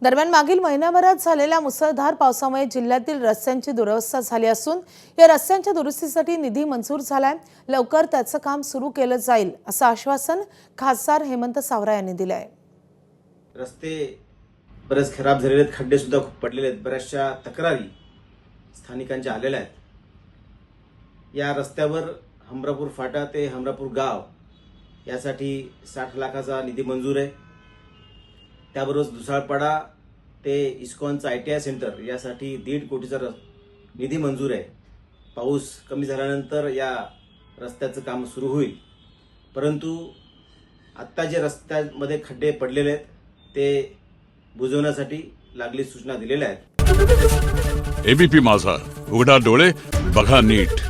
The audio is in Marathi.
दरम्यान मागील महिनाभरात झालेल्या मुसळधार पावसामुळे जिल्ह्यातील रस्त्यांची दुरवस्था झाली असून या रस्त्यांच्या दुरुस्तीसाठी निधी मंजूर झालाय। लवकर त्याचं काम सुरू केलं जाईल असं आश्वासन खासदार हेमंत सावरा यांनी दिलं आहे। रस्ते बरेच खराब झालेले आहेत, खड्डे सुद्धा खूप पडलेले आहेत, बऱ्याचशा तक्रारी स्थानिकांच्या आलेल्या आहेत। या रस्त्यावर हमरापूर फाटा ते हमरापूर गाव यासाठी 60 लाखाचा निधी मंजूर आहे। त्याबरोबर दुसाळपाडा ते इस्कॉनचा ITI सेंटर यासाठी 1.5 कोटीचा निधी मंजूर आहे। पाऊस कमी झाल्यानंतर या रस्त्याचं काम सुरू होईल, परंतु आत्ता जे रस्त्यामध्ये खड्डे पडलेले आहेत ते बुजवण्यासाठी लागली सूचना दिलेल्या आहेत। ABP माझा, उघडा डोळे बघा नीट।